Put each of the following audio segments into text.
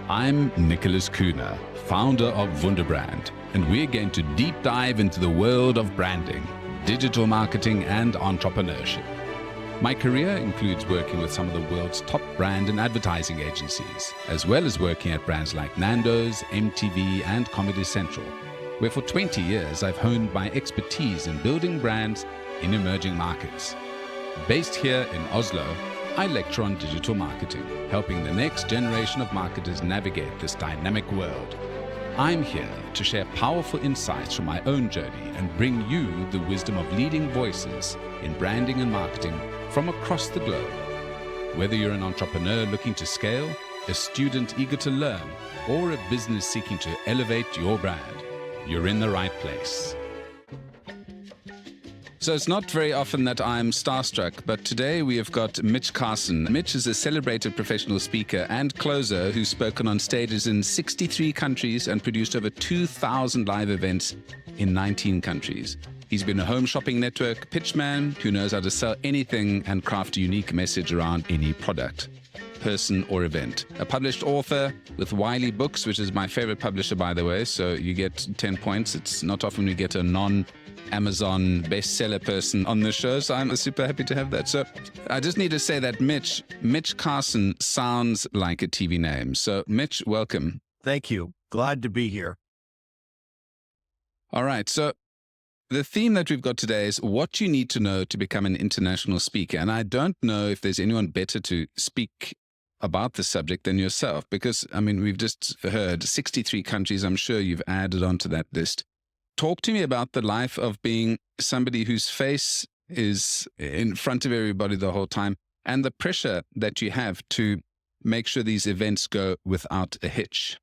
I'm Nicholas Kuhne, founder of Wunderbrand, and we're going to deep dive into the world of branding, digital marketing, and entrepreneurship. My career includes working with some of the world's top brand and advertising agencies, as well as working at brands like Nando's, MTV, and Comedy Central, where for 20 years I've honed my expertise in building brands in emerging markets. Based here in Oslo, I lecture on digital marketing, helping the next generation of marketers navigate this dynamic world. I'm here to share powerful insights from my own journey and bring you the wisdom of leading voices in branding and marketing from across the globe. Whether you're an entrepreneur looking to scale, a student eager to learn, or a business seeking to elevate your brand, you're in the right place. So it's not very often that I'm starstruck, but today we have got Mitch Carson. Mitch is a celebrated professional speaker and closer who's spoken on stages in 63 countries and produced over 2,000 live events in 19 countries. He's been a home shopping network pitchman who knows how to sell anything and craft a unique message around any product, person, or event. A published author with Wiley Books, which is my favorite publisher, by the way, so you get 10 points. It's not often we get a non-Amazon bestseller person on the show, so I'm super happy to have that. So I just need to say that Mitch Carson sounds like a TV name. So Mitch, welcome. Thank you. Glad to be here. All right. So the theme that we've got today is what you need to know to become an international speaker. And I don't know if there's anyone better to speak about the subject than yourself, because, I mean, we've just heard 63 countries. I'm sure you've added onto that list. Talk to me about the life of being somebody whose face is in front of everybody the whole time and the pressure that you have to make sure these events go without a hitch.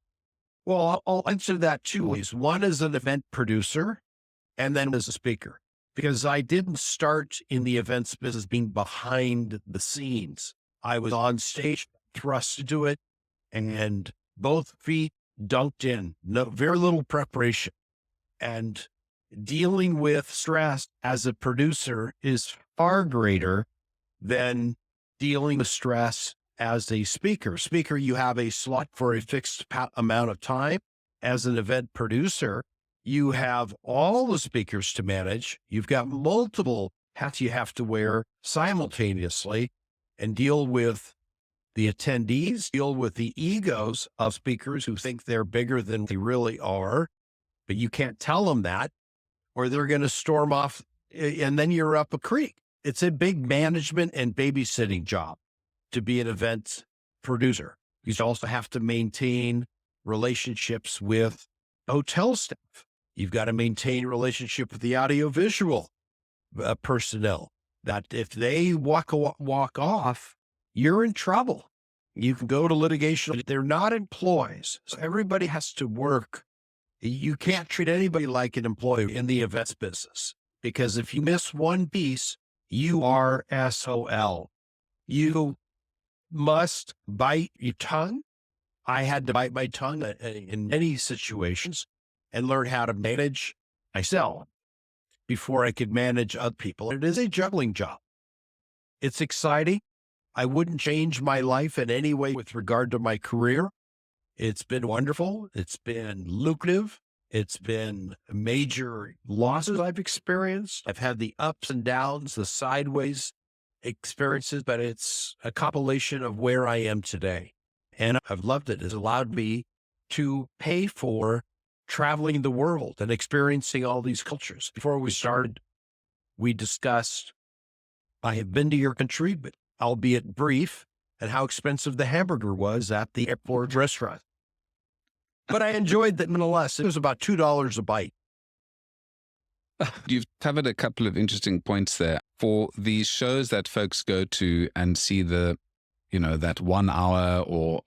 Well, I'll answer that two ways. One is an event producer and then as a speaker, because I didn't start in the events business being behind the scenes. I was on stage, thrust to do it, and both feet dunked in, very little preparation. And dealing with stress as a producer is far greater than dealing with stress as a speaker. Speaker, you have a slot for a fixed amount of time. As an event producer, you have all the speakers to manage. You've got multiple hats you have to wear simultaneously and deal with the attendees, deal with the egos of speakers who think they're bigger than they really are. But you can't tell them that, or they're going to storm off and then you're up a creek. It's a big management and babysitting job to be an event producer. You also have to maintain relationships with hotel staff. You've got to maintain a relationship with the audiovisual personnel that if they walk off, you're in trouble. You can go to litigation. They're not employees. So everybody has to work. You can't treat anybody like an employee in the events business, because if you miss one piece, you are SOL. You must bite your tongue. I had to bite my tongue in many situations and learn how to manage myself before I could manage other people. It is a juggling job. It's exciting. I wouldn't change my life in any way with regard to my career. It's been wonderful. It's been lucrative. It's been major losses I've experienced. I've had the ups and downs, the sideways experiences, but it's a compilation of where I am today. And I've loved it. It's allowed me to pay for traveling the world and experiencing all these cultures. Before we started, we discussed, I have been to your country, but albeit brief, and how expensive the hamburger was at the airport restaurant. But I enjoyed that nonetheless. It was about $2 a bite. You've covered a couple of interesting points there. For these shows that folks go to and see the, that 1 hour or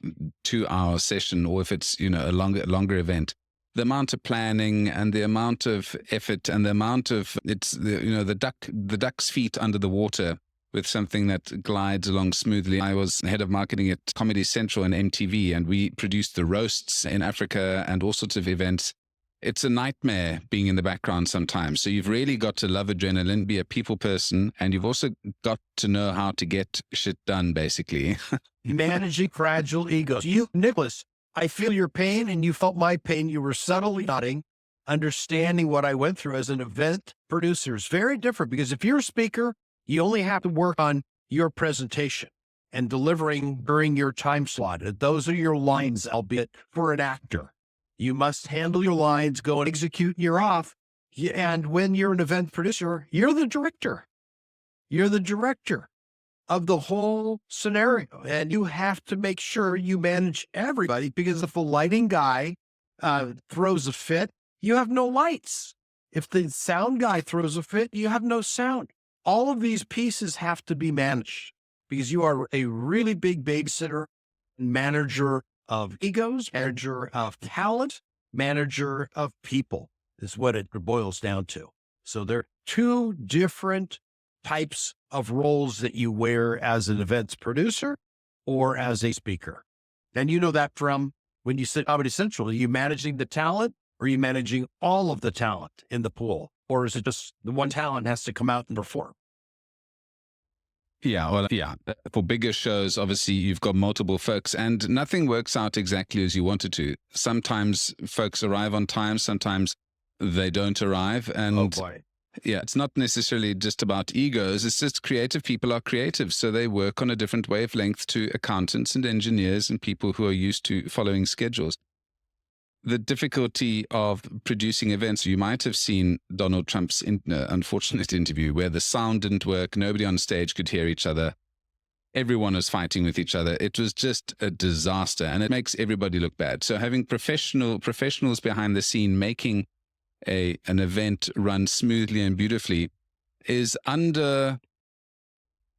2 hour session, or if it's, a longer event, the amount of planning and the amount of effort and the amount of, it's the duck's feet under the water with something that glides along smoothly. I was head of marketing at Comedy Central and MTV, and we produced the roasts in Africa and all sorts of events. It's a nightmare being in the background sometimes. So you've really got to love adrenaline, be a people person, and you've also got to know how to get shit done, basically. Managing fragile egos. Nicholas, I feel your pain and you felt my pain. You were subtly nodding, understanding what I went through as an event producer is very different because if you're a speaker, you only have to work on your presentation and delivering during your time slot. Those are your lines, albeit for an actor. You must handle your lines, go and execute, and you're off. And when you're an event producer, you're the director. You're the director of the whole scenario. And you have to make sure you manage everybody because if a lighting guy throws a fit, you have no lights. If the sound guy throws a fit, you have no sound. All of these pieces have to be managed because you are a really big babysitter, manager of egos, manager of talent, manager of people is what it boils down to. So there are two different types of roles that you wear as an events producer or as a speaker. And you know that from when you sit Comedy Central, are you managing the talent or are you managing all of the talent in the pool? Or is it just the one talent has to come out and perform? Yeah, well, yeah. For bigger shows, obviously, you've got multiple folks and nothing works out exactly as you want it to. Sometimes folks arrive on time, sometimes they don't arrive. And Oh boy. yeah, it's not necessarily just about egos. It's just creative people are creative. So they work on a different wavelength to accountants and engineers and people who are used to following schedules. The difficulty of producing events, you might have seen Donald Trump's unfortunate interview where the sound didn't work. Nobody on stage could hear each other. Everyone was fighting with each other. It was just a disaster and it makes everybody look bad. So having professionals behind the scene making an event run smoothly and beautifully is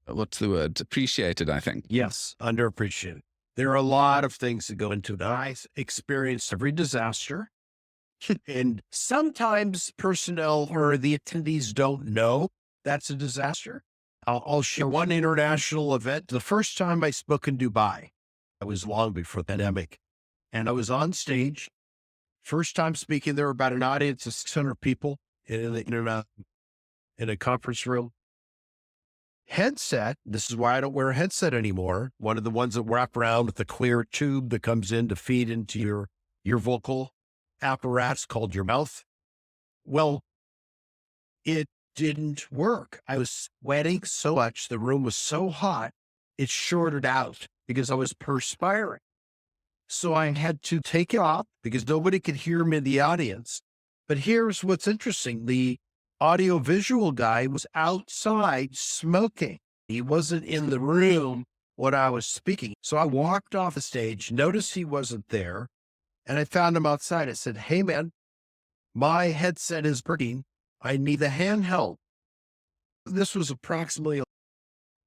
appreciated, I think. Yes, underappreciated. There are a lot of things that go into it. I experience every disaster, and sometimes personnel or the attendees don't know that's a disaster. I'll share one international event. The first time I spoke in Dubai, I was long before the pandemic, and I was on stage. First time speaking, there were about an audience of 600 people in a conference room. Headset, this is why I don't wear a headset anymore. One of the ones that wrap around with the clear tube that comes in to feed into your vocal apparatus called your mouth. Well, it didn't work. I was sweating so much. The room was so hot, it shorted out because I was perspiring. So I had to take it off because nobody could hear me in the audience. But here's what's interesting. The audio-visual guy was outside smoking. He wasn't in the room when I was speaking. So I walked off the stage, noticed he wasn't there, and I found him outside. I said, "Hey, man, my headset is breaking. I need the handheld." This was approximately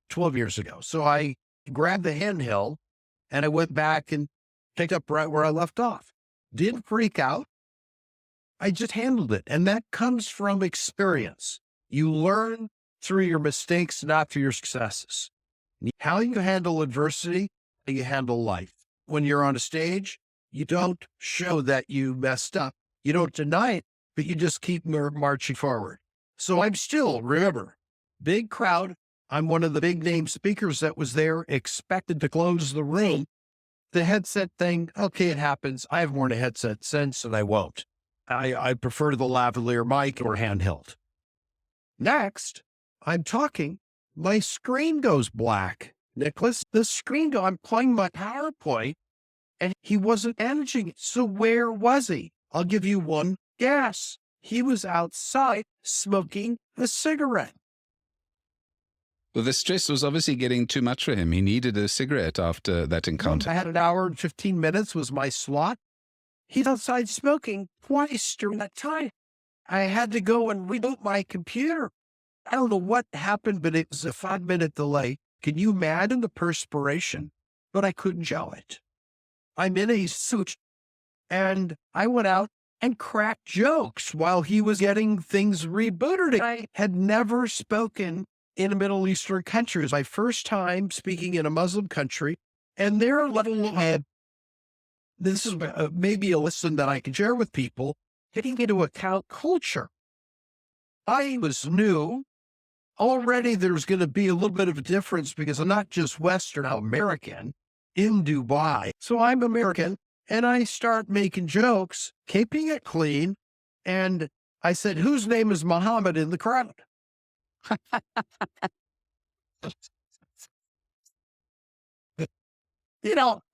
12 years ago. So I grabbed the handheld and I went back and picked up right where I left off. Didn't freak out. I just handled it. And that comes from experience. You learn through your mistakes, not through your successes. How you handle adversity, how you handle life. When you're on a stage, you don't show that you messed up. You don't deny it, but you just keep marching forward. So I'm still, remember, big crowd. I'm one of the big name speakers that was there, expected to close the room. The headset thing, okay, it happens. I haven't worn a headset since, and I won't. I prefer the lavalier mic or handheld. Next, I'm talking. My screen goes black. Nicholas, the screen I'm playing my PowerPoint, and he wasn't managing it. So where was he? I'll give you one guess. He was outside smoking a cigarette. Well, the stress was obviously getting too much for him. He needed a cigarette after that encounter. I had an hour and 15 minutes was my slot. He's outside smoking twice during that time. I had to go and reboot my computer. I don't know what happened, but it was a 5-minute delay. Can you imagine the perspiration? But I couldn't show it. I'm in a suit, and I went out and cracked jokes while he was getting things rebooted. I had never spoken in a Middle Eastern country. It was my first time speaking in a Muslim country, and their level of this is maybe a lesson that I can share with people, taking into account culture. I was new. Already there's going to be a little bit of a difference because I'm not just Western, I'm American in Dubai. So I'm American, And I start making jokes, keeping it clean. And I said, whose name is Muhammad in the crowd?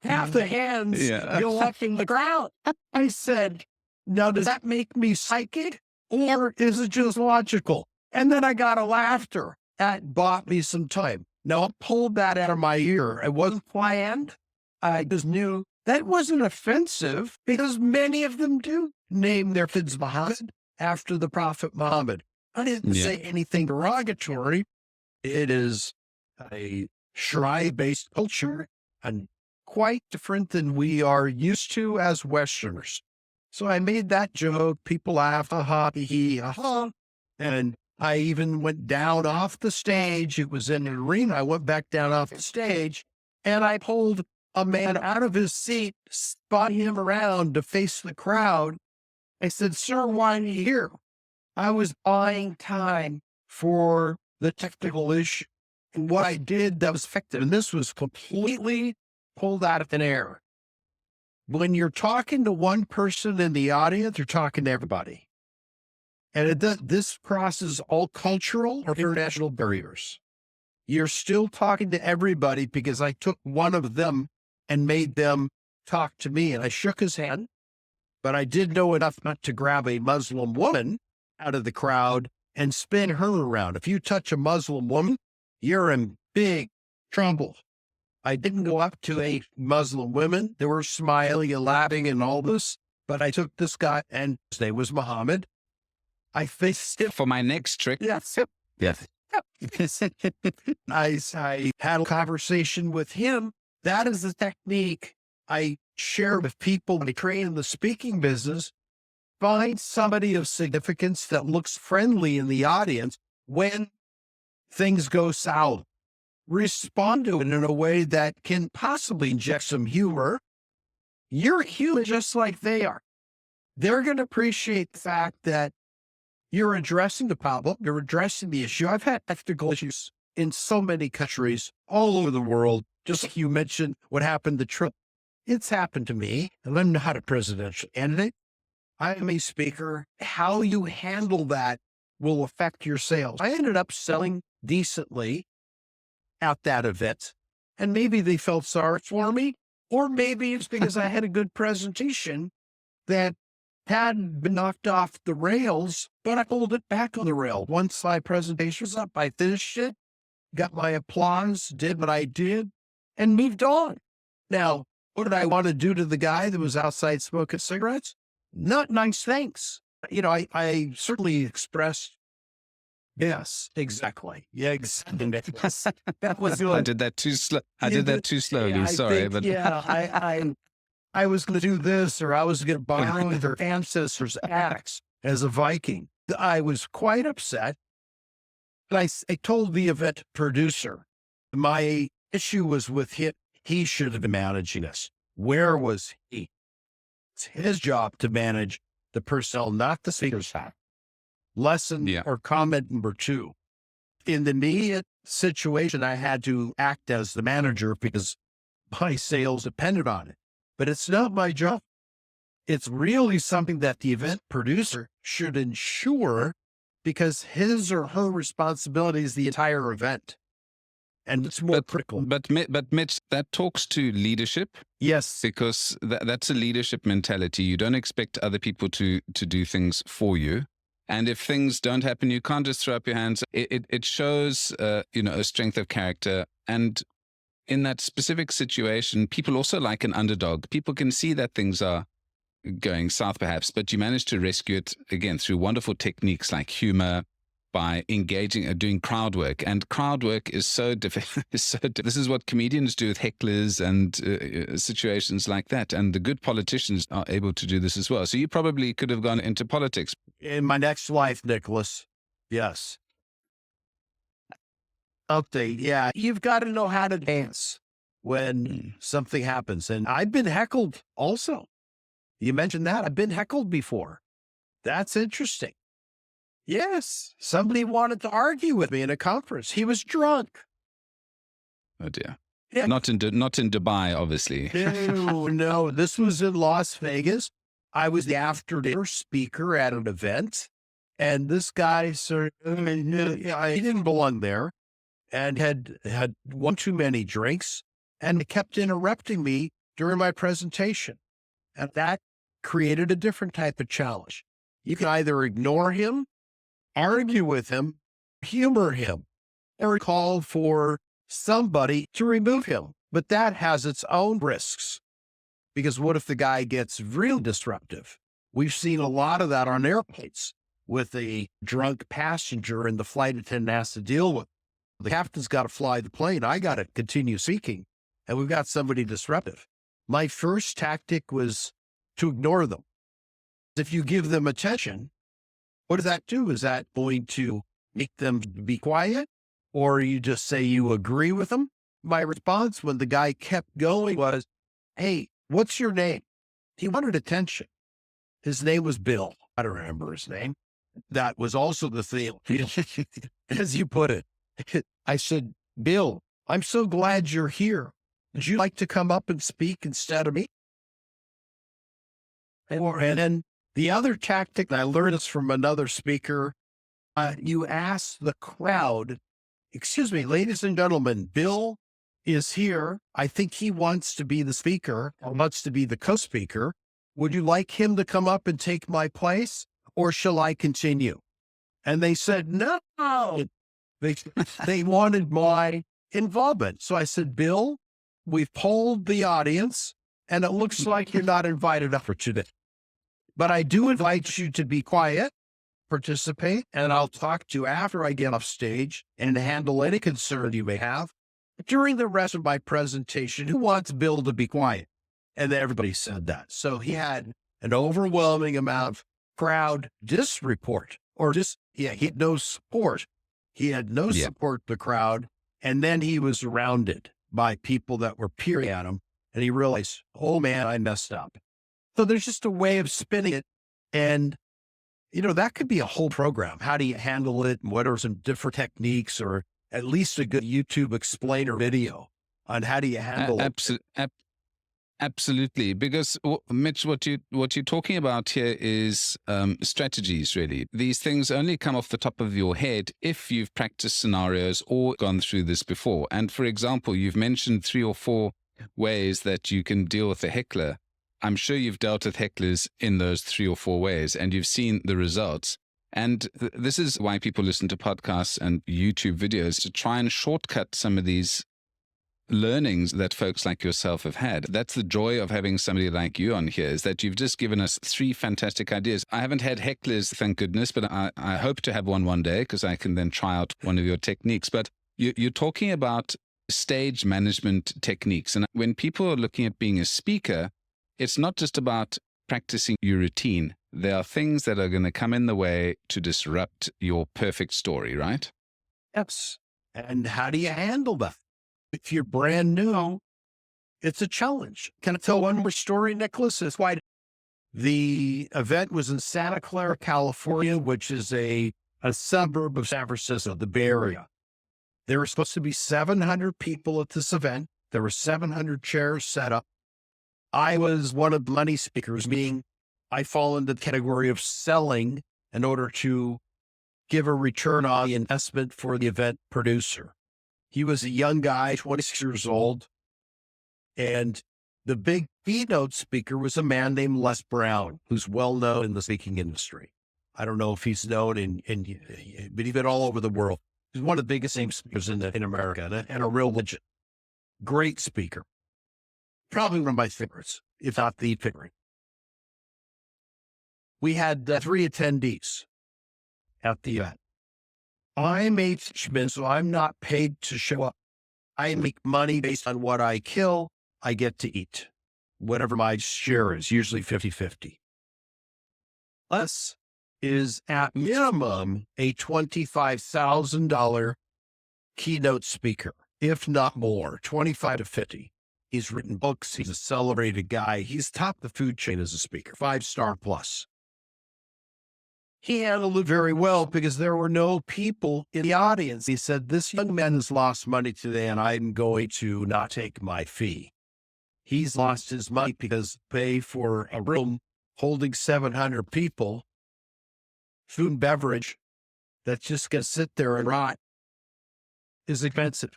Half the hands Yeah. go up in the crowd. I said, now, does that make me psychic or is it just logical? And then I got a laughter. That bought me some time. Now, I pulled that out of my ear. It wasn't planned. I just knew that wasn't offensive because many of them do name their kids Muhammad after the Prophet Muhammad. I didn't say anything derogatory. It is a Sharia-based culture and quite different than we are used to as Westerners. So I made that joke. People laughed, ha hee hee, ha. And I even went down off the stage. It was in an arena. I went back down off the stage and I pulled a man out of his seat, spun him around to face the crowd. I said, sir, why are you here? I was buying time for the technical issue. And what I did that was effective, and this was completely pulled out of thin air. When you're talking to one person in the audience, you're talking to everybody. And this crosses all cultural or international barriers. You're still talking to everybody because I took one of them and made them talk to me. And I shook his hand, but I did know enough not to grab a Muslim woman out of the crowd and spin her around. If you touch a Muslim woman, you're in big trouble. I didn't go up to a Muslim women. They were smiling and laughing and all this, but I took this guy and his name was Muhammad. I faced him. For my next trick. Yes. Yes. I had a conversation with him. That is the technique I share with people when I train in the speaking business. Find somebody of significance that looks friendly in the audience when things go south. Respond to it in a way that can possibly inject some humor. You're human just like they are. They're going to appreciate the fact that you're addressing the problem, you're addressing the issue. I've had ethical issues in so many countries all over the world. Just like you mentioned what happened to Trump. It's happened to me, and I'm not a presidential candidate. I am a speaker. How you handle that will affect your sales. I ended up selling decently at that event, and maybe they felt sorry for me, or maybe it's because I had a good presentation that hadn't been knocked off the rails, but I pulled it back on the rail. Once my presentation was up, I finished it, got my applause, did what I did, and moved on. Now, what did I want to do to the guy that was outside smoking cigarettes? Not nice things. I certainly expressed, yes, exactly. Yeah, exactly. That was good. I did that too slow. I did that too slowly. Yeah, Sorry, but I was going to do this, or I was going to borrow their ancestors' axe as a Viking. I was quite upset. But I told the event producer, my issue was with him. He should have been managing this. Where was he? It's his job to manage the personnel, not the speaker's hat. Lesson or comment number 2. In the immediate situation, I had to act as the manager because my sales depended on it. But it's not my job. It's really something that the event producer should ensure because his or her responsibility is the entire event. And it's more critical. But Mitch, that talks to leadership. Yes. Because that's a leadership mentality. You don't expect other people to do things for you. And if things don't happen, you can't just throw up your hands. It shows, a strength of character. And in that specific situation, people also like an underdog. People can see that things are going south perhaps, but you manage to rescue it again through wonderful techniques like humor, by engaging, doing crowd work. And crowd work is so difficult. This is what comedians do with hecklers and situations like that. And the good politicians are able to do this as well. So you probably could have gone into politics. In my next life, Nicholas. Yes. Update. Yeah. You've got to know how to dance when something happens. And I've been heckled also. You mentioned that. I've been heckled before. That's interesting. Yes. Somebody wanted to argue with me in a conference. He was drunk. Oh dear. Yeah. Not in Dubai, obviously. No, this was in Las Vegas. I was the after dinner speaker at an event, and this guy, sir, he didn't belong there and had one too many drinks and kept interrupting me during my presentation. And that created a different type of challenge. You can either ignore him, argue with him, humor him, or call for somebody to remove him. But that has its own risks, because what if the guy gets real disruptive? We've seen a lot of that on airplanes with a drunk passenger and the flight attendant has to deal with. The captain's got to fly the plane. I got to continue speaking, and we've got somebody disruptive. My first tactic was to ignore them. If you give them attention, what does that do? Is that going to make them be quiet? Or you just say you agree with them? My response when the guy kept going was, hey, what's your name? He wanted attention. His name was Bill. I don't remember his name. That was also the theme, as you put it. I said, Bill, I'm so glad you're here. Would you like to come up and speak instead of me? And then the other tactic, and I learned this from another speaker, you ask the crowd, excuse me, ladies and gentlemen, Bill is here. I think he wants to be the speaker or wants to be the co-speaker. Would you like him to come up and take my place, or shall I continue? And they said, no. They wanted my involvement. So I said, Bill, we've polled the audience and it looks like you're not invited up for today. But I do invite you to be quiet, participate, and I'll talk to you after I get off stage and handle any concern you may have. During the rest of my presentation, who wants Bill to be quiet? And then everybody said that. So he had an overwhelming amount of crowd disreport, or he had no support. He had no support the crowd. And then he was surrounded by people that were peering at him. And he realized, oh man, I messed up. So there's just a way of spinning it. And, that could be a whole program. How do you handle it? And what are some different techniques, or at least a good YouTube explainer video on how do you handle it? Absolutely. Because Mitch, what you're talking about here is strategies, really. These things only come off the top of your head if you've practiced scenarios or gone through this before. And for example, you've mentioned 3 or 4 ways that you can deal with a heckler. I'm sure you've dealt with hecklers in those 3 or 4 ways, and you've seen the results. And this is why people listen to podcasts and YouTube videos, to try and shortcut some of these learnings that folks like yourself have had. That's the joy of having somebody like you on here, is that you've just given us 3 fantastic ideas. I haven't had hecklers, thank goodness, but I hope to have one day, because I can then try out one of your techniques. But you're talking about stage management techniques. And when people are looking at being a speaker, it's not just about practicing your routine. There are things that are going to come in the way to disrupt your perfect story, right? Yes. And how do you handle that? If you're brand new, it's a challenge. Can I tell one more story, Nicholas? It's why the event was in Santa Clara, California, which is a suburb of San Francisco, the Bay Area. There were supposed to be 700 people at this event. There were 700 chairs set up. I was one of the money speakers, meaning I fall into the category of selling in order to give a return on the investment for the event producer. He was a young guy, 26 years old. And the big keynote speaker was a man named Les Brown, who's well known in the speaking industry. I don't know if he's known but he's been all over the world. He's one of the biggest name speakers in America, and a real legend. Great speaker. Probably one of my favorites, if not the favorite. We had 3 attendees at the event. I'm a fisherman, so I'm not paid to show up. I make money based on what I kill. I get to eat whatever my share is, usually 50-50. Les is at minimum a $25,000 keynote speaker, if not more, 25 to 50. He's written books. He's a celebrated guy. He's topped the food chain as a speaker, 5-star plus. He handled it very well because there were no people in the audience. He said, this young man has lost money today and I'm going to not take my fee. He's lost his money because pay for a room holding 700 people, food and beverage, that's just going to sit there and rot is expensive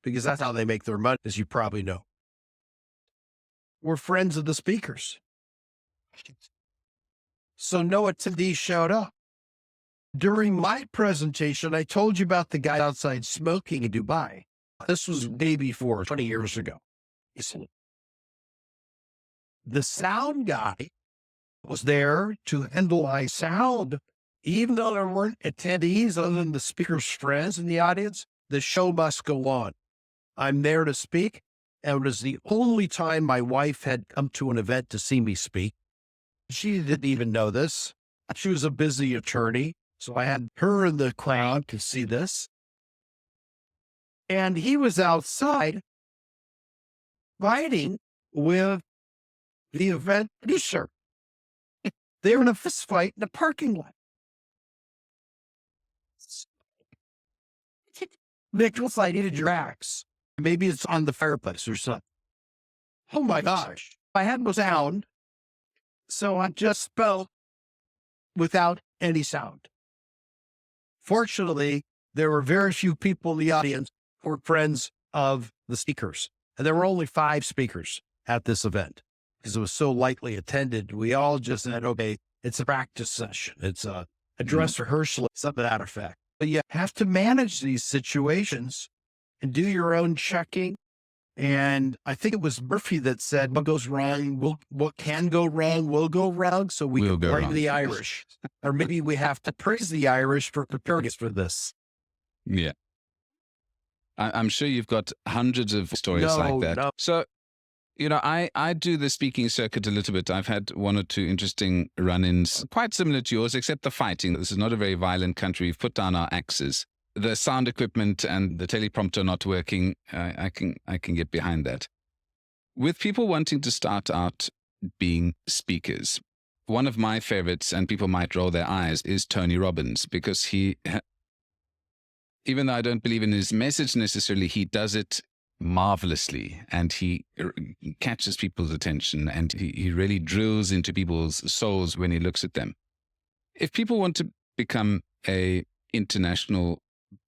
because that's how they make their money, as you probably know. We're friends of the speakers. So no attendees showed up. During my presentation, I told you about the guy outside smoking in Dubai. This was day before, 20 years ago. The sound guy was there to handle my sound. Even though there weren't attendees other than the speaker's friends in the audience, the show must go on. I'm there to speak, and it was the only time my wife had come to an event to see me speak. She didn't even know this. She was a busy attorney, so I had her in the crowd to see this. And he was outside fighting with the event producer. They were in a fist fight in the parking lot. Nicholas, I needed your axe. Maybe it's on the fireplace or something. Oh my gosh. I had no sound, so I just spoke without any sound. Fortunately, there were very few people in the audience who were friends of the speakers. And there were only 5 speakers at this event because it was so lightly attended. We all just said, okay, it's a practice session. It's a dress rehearsal, something to that effect. But you have to manage these situations and do your own checking. And I think it was Murphy that said, what goes wrong, what can go wrong will go wrong. So we'll blame the Irish. Or maybe we have to praise the Irish for preparing us for this. Yeah. I'm sure you've got hundreds of stories like that. No. So, I do the speaking circuit a little bit. I've had 1 or 2 interesting run-ins, quite similar to yours, except the fighting. This is not a very violent country. We've put down our axes. The sound equipment and the teleprompter not working, I can get behind that. With people wanting to start out being speakers, one of my favorites, and people might roll their eyes, is Tony Robbins, because even though I don't believe in his message necessarily, he does it marvelously, and he catches people's attention, and he really drills into people's souls when he looks at them. If people want to become a international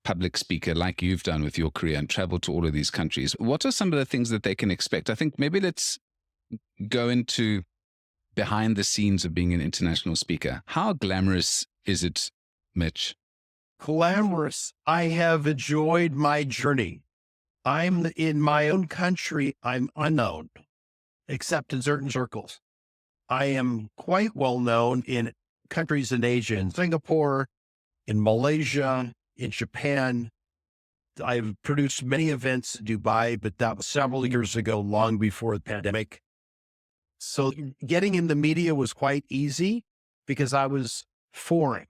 public speaker like you've done with your career and travel to all of these countries, what are some of the things that they can expect? I think maybe let's go into behind the scenes of being an international speaker. How glamorous is it, Mitch? Glamorous. I have enjoyed my journey. I'm in my own country. I'm unknown, except in certain circles. I am quite well known in countries in Asia, in Singapore, in Malaysia, in Japan. I've produced many events in Dubai, but that was several years ago, long before the pandemic. So getting in the media was quite easy because I was foreign.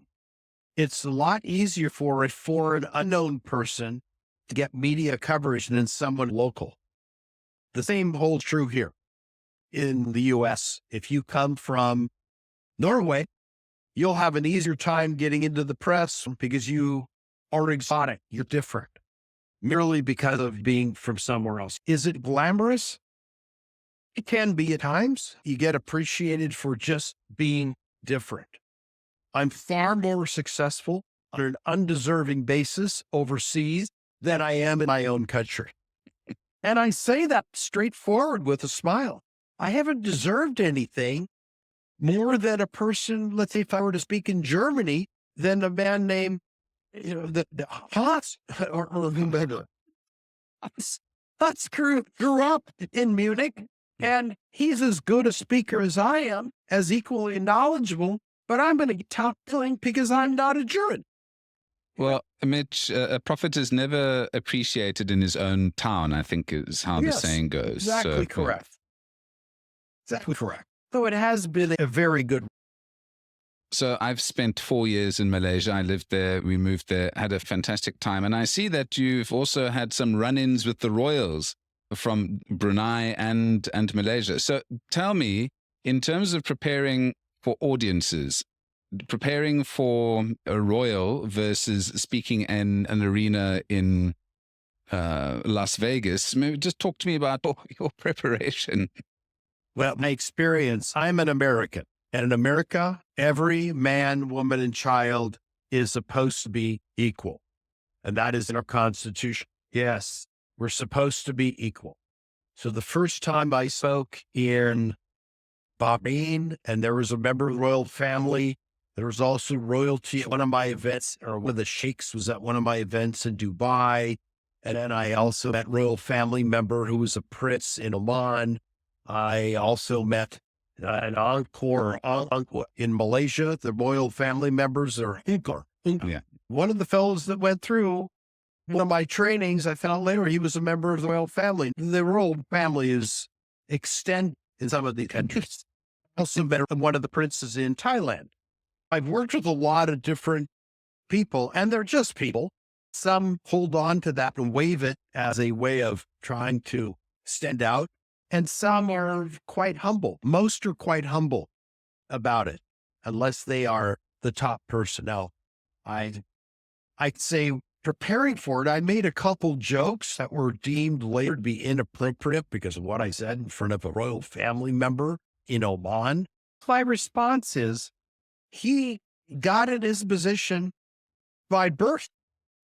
It's a lot easier for a foreign, unknown person to get media coverage than someone local. The same holds true here in the US. If you come from Norway, you'll have an easier time getting into the press because you are exotic. You're different, merely because of being from somewhere else. Is it glamorous? It can be at times. You get appreciated for just being different. I'm far more successful on an undeserving basis overseas than I am in my own country. And I say that straightforward with a smile. I haven't deserved anything more than a person, let's say if I were to speak in Germany, than a man named, the Hans or whomever. Hans grew up in Munich, and he's as good a speaker as I am, as equally knowledgeable, but I'm going to get top billing because I'm not a German. Well, Mitch, a prophet is never appreciated in his own town, I think is how the saying goes. Exactly correct. Exactly correct. So it has been a very good. So I've spent 4 years in Malaysia. I lived there. We moved there, had a fantastic time. And I see that you've also had some run-ins with the royals from Brunei and Malaysia. So tell me, in terms of preparing for audiences, preparing for a royal versus speaking in an arena in Las Vegas. Maybe just talk to me about your preparation. Well, my experience, I'm an American. And in America, every man, woman, and child is supposed to be equal. And that is in our Constitution. Yes, we're supposed to be equal. So the first time I spoke in Bahrain, and there was a member of the royal family, there was also royalty at one of my events, or one of the sheikhs was at one of my events in Dubai. And then I also met royal family member who was a prince in Oman. I also met an encore in Malaysia. The royal family members are Hecklers. Yeah. One of the fellows that went through one of my trainings, I found out later he was a member of the royal family. The royal family is extended in some of the countries. I also met one of the princes in Thailand. I've worked with a lot of different people, and they're just people. Some hold on to that and wave it as a way of trying to stand out. And some are quite humble. Most are quite humble about it, unless they are the top personnel. I'd say preparing for it, I made a couple jokes that were deemed later to be inappropriate because of what I said in front of a royal family member in Oman. My response is, he got in his position by birth.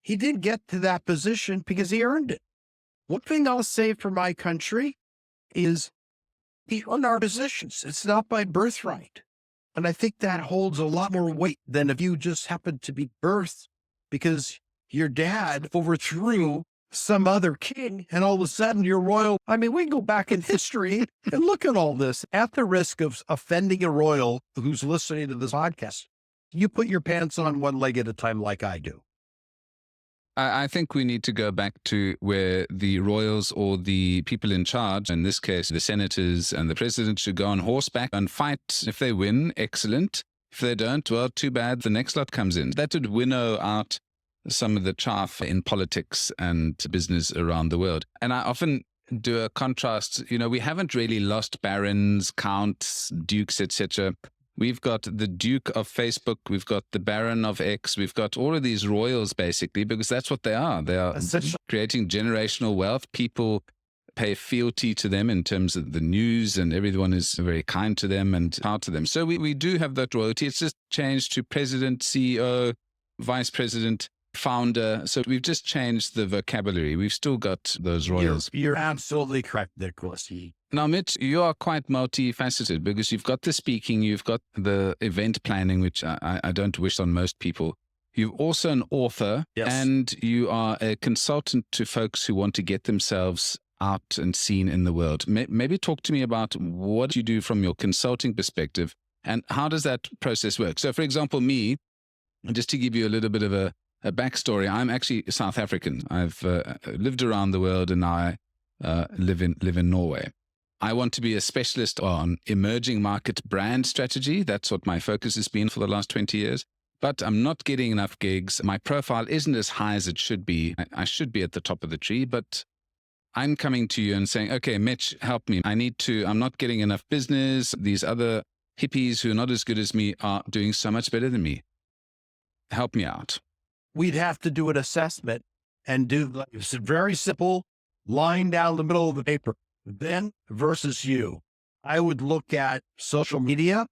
He didn't get to that position because he earned it. One thing I'll say for my country is we earn our positions. It's not by birthright. And I think that holds a lot more weight than if you just happen to be birthed because your dad overthrew some other king and all of a sudden you're royal. I mean, we can go back in history and look at all this at the risk of offending a royal who's listening to this podcast. You put your pants on one leg at a time like I do. I think we need to go back to where the royals or the people in charge, in this case, the senators and the president, should go on horseback and fight. If they win, excellent. If they don't, well, too bad. The next lot comes in. That would winnow out some of the chaff in politics and business around the world. And I often do a contrast. You know, we haven't really lost barons, counts, dukes, etc. We've got the Duke of Facebook. We've got the Baron of X. We've got all of these royals, basically, because that's what they are. They are creating generational wealth. People pay fealty to them in terms of the news, and everyone is very kind to them and proud to them. So we do have that royalty. It's just changed to president, CEO, vice president, founder. So we've just changed the vocabulary. We've still got those royals. You're absolutely correct, Nicholas. Now, Mitch, you are quite multifaceted because you've got the speaking, you've got the event planning, which I don't wish on most people. You're also an author, yes, and you are a consultant to folks who want to get themselves out and seen in the world. Maybe talk to me about what you do from your consulting perspective and how does that process work? So, for example, me, just to give you a little bit of a backstory, I'm actually South African. I've lived around the world and I live in Norway. I want to be a specialist on emerging market brand strategy. That's what my focus has been for the last 20 years. But I'm not getting enough gigs. My profile isn't as high as it should be. I should be at the top of the tree, but I'm coming to you and saying, okay, Mitch, help me. I'm not getting enough business. These other hippies who are not as good as me are doing so much better than me. Help me out. We'd have to do an assessment and do it's a very simple line down the middle of the paper. Then versus you. I would look at social media,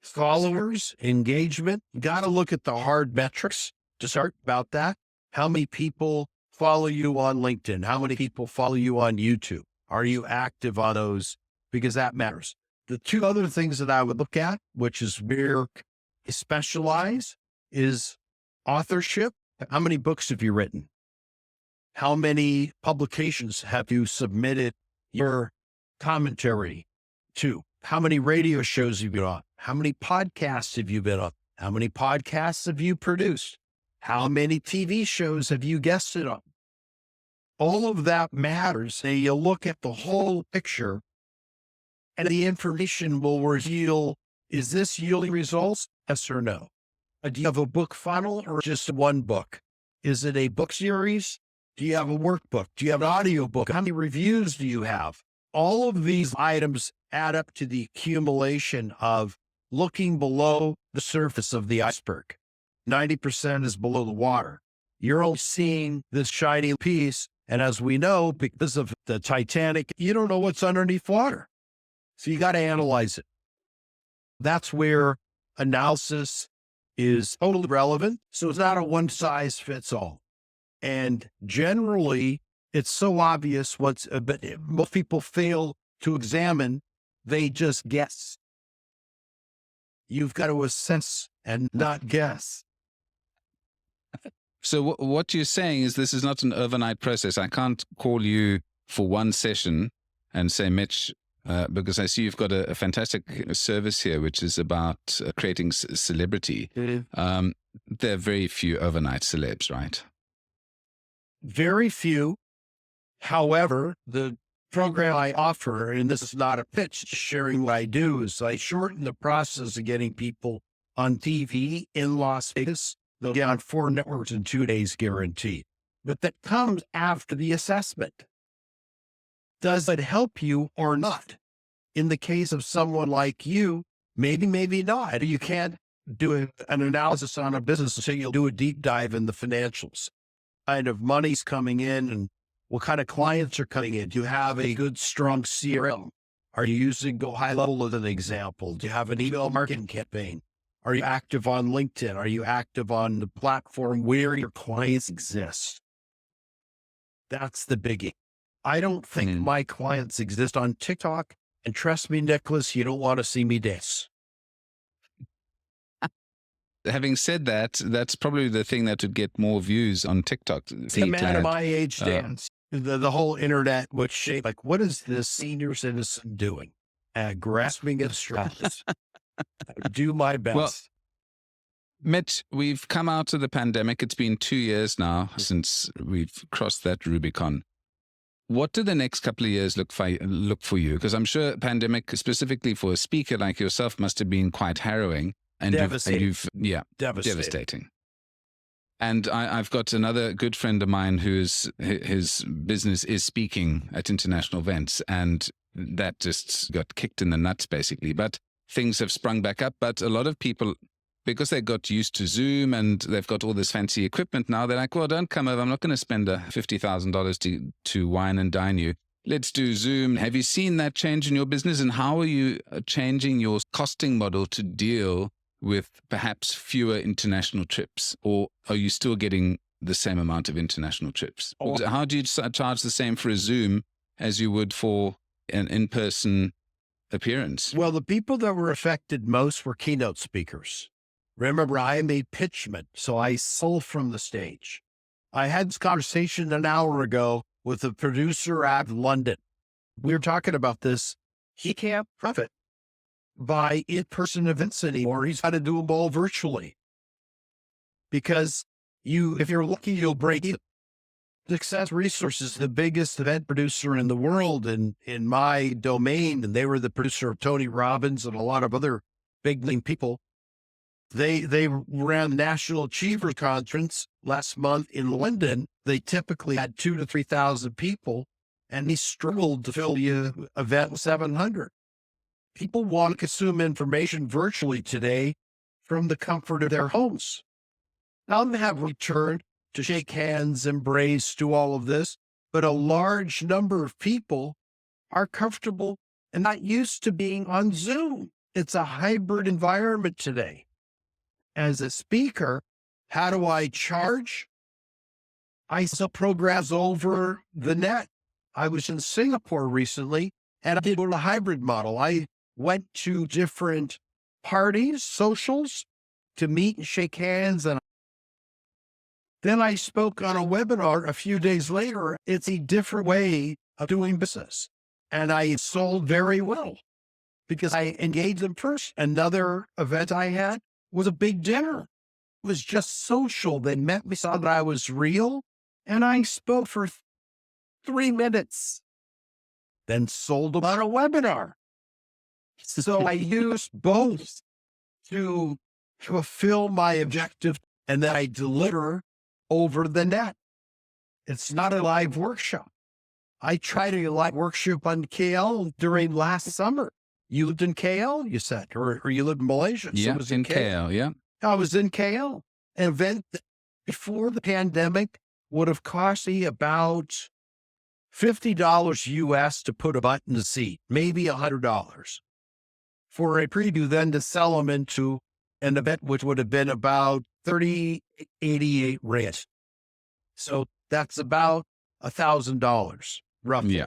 followers, engagement. You got to look at the hard metrics to start about that. How many people follow you on LinkedIn? How many people follow you on YouTube? Are you active on those? Because that matters. The two other things that I would look at, which is where I specialize, is authorship. How many books have you written? How many publications have you submitted your commentary to? How many radio shows have you been on? How many podcasts have you been on? How many podcasts have you produced? How many TV shows have you guested on? All of that matters. And you look at the whole picture and the information will reveal, is this yielding results? Yes or no? Do you have a book funnel or just one book? Is it a book series? Do you have a workbook? Do you have an audio book? How many reviews do you have? All of these items add up to the accumulation of looking below the surface of the iceberg. 90% is below the water. You're only seeing this shiny piece. And as we know, because of the Titanic, you don't know what's underneath water. So you got to analyze it. That's where analysis is totally relevant. So it's not a one size fits all. And generally, it's so obvious but most people fail to examine. They just guess. You've got to assess and not guess. So what you're saying is this is not an overnight process. I can't call you for one session and say, Mitch, because I see you've got a fantastic service here, which is about creating celebrity. Mm-hmm. There are very few overnight celebs, right? Very few. However, the program I offer, and this is not a pitch, sharing what I do, is I shorten the process of getting people on TV in Las Vegas. They'll get on 4 networks in 2 days guaranteed. But that comes after the assessment. Does it help you or not? In the case of someone like you, maybe, maybe not. You can't do an analysis on a business until you'll do a deep dive in the financials. Kind of money's coming in and what kind of clients are coming in. Do you have a good, strong CRM? Are you using Go High Level as an example? Do you have an email marketing campaign? Are you active on LinkedIn? Are you active on the platform where your clients exist? That's the biggie. I don't think my clients exist on TikTok. And trust me, Nicholas, you don't want to see me dance. Having said that, that's probably the thing that would get more views on TikTok. The man of my age dance. The whole internet would shape. Like, what is this senior citizen doing? Grasping at straws. Do my best. Well, Mitch, we've come out of the pandemic. It's been 2 years now since we've crossed that Rubicon. What do the next couple of years look for you? Because I'm sure pandemic, specifically for a speaker like yourself, must have been quite harrowing. And devastating. Devastating. And I've got another good friend of mine whose his business is speaking at international events, and that just got kicked in the nuts, basically. But things have sprung back up. But a lot of people, because they got used to Zoom and they've got all this fancy equipment now, they're like, well, don't come over. I'm not going to spend $50,000 to wine and dine you. Let's do Zoom. Have you seen that change in your business? And how are you changing your costing model to deal with perhaps fewer international trips? Or are you still getting the same amount of international trips? How do you charge the same for a Zoom as you would for an in-person appearance? Well, the people that were affected most were keynote speakers. Remember, I am a pitchman, so I sold from the stage. I had this conversation an hour ago with a producer out of London. We were talking about this. He can't profit by in-person events anymore. He's got to do them all virtually. Because if you're lucky, you'll break even. Success Resources, the biggest event producer in the world in my domain, and they were the producer of Tony Robbins and a lot of other big name people. They ran the National Achievers Conference last month in London. They typically had 2,000 to 3,000 people, and he struggled to fill the event with 700. People want to consume information virtually today from the comfort of their homes. Some have returned to shake hands, embrace, do all of this, but a large number of people are comfortable and not used to being on Zoom. It's a hybrid environment today. As a speaker, how do I charge? I sell programs over the net. I was in Singapore recently, and I did a hybrid model. I went to different parties, socials, to meet and shake hands. And then I spoke on a webinar a few days later. It's a different way of doing business. And I sold very well because I engaged them first. Another event I had was a big dinner. It was just social. They met me, saw that I was real, and I spoke for 3 minutes, then sold them on a webinar. So I used both to fulfill my objective, and then I deliver over the net. It's not a live workshop. I tried a live workshop on KL during last summer. You lived in KL, you said, or you lived in Malaysia. So Yeah, it was in KL, yeah. I was in KL. An event that before the pandemic would have cost me about $50 US to put a butt in the seat, maybe $100 for a preview, then to sell them into an event which would have been about 3088 rand. So that's about $1,000 roughly. Yeah.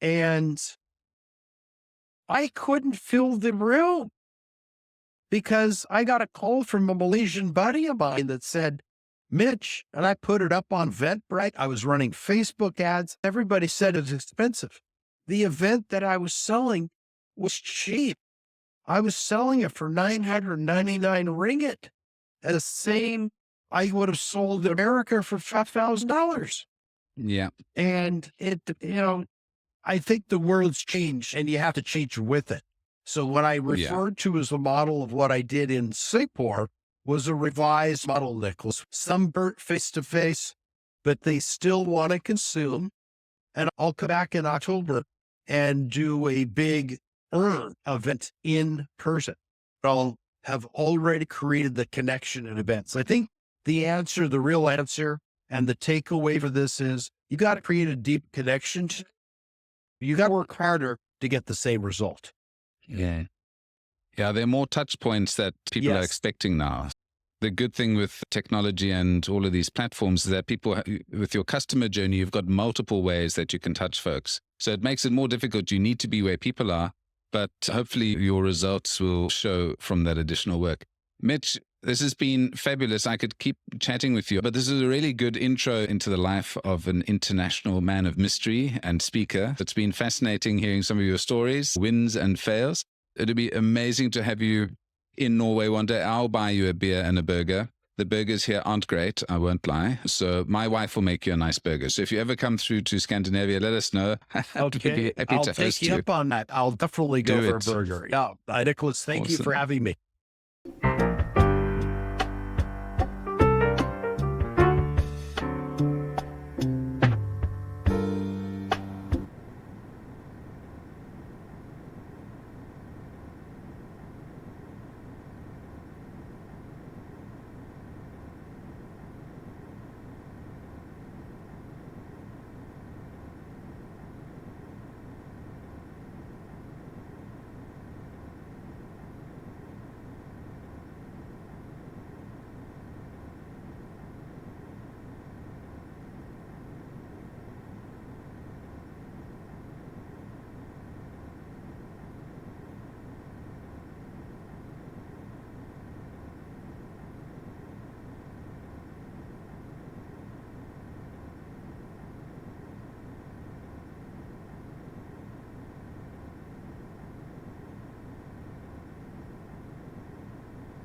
And I couldn't fill the room because I got a call from a Malaysian buddy of mine that said, Mitch, and I put it up on Eventbrite. I was running Facebook ads. Everybody said it was expensive. The event that I was selling was cheap. I was selling it for 999 ringgit. And the same I would have sold in America for $5,000. Yeah. And I think the world's changed and you have to change with it. So what I referred to as the model of what I did in Singapore was a revised model, Nicholas. Some burnt face-to-face, but they still want to consume. And I'll come back in October and do a big event in person. I'll have already created the connection and events. I think the real answer and the takeaway for this is you got to create a deep connection. You got to work harder to get the same result. Yeah. Yeah, there are more touch points that people are expecting now. The good thing with technology and all of these platforms is that people, with your customer journey, you've got multiple ways that you can touch folks. So it makes it more difficult. You need to be where people are, but hopefully your results will show from that additional work. Mitch, this has been fabulous. I could keep chatting with you, but this is a really good intro into the life of an international man of mystery and speaker. It's been fascinating hearing some of your stories, wins and fails. It'd be amazing to have you in Norway one day. I'll buy you a beer and a burger. The burgers here aren't great, I won't lie. So my wife will make you a nice burger. So if you ever come through to Scandinavia, let us know. Okay. I'll take you up on that. I'll definitely go for a burger. Yeah. Nicholas, thank you for having me.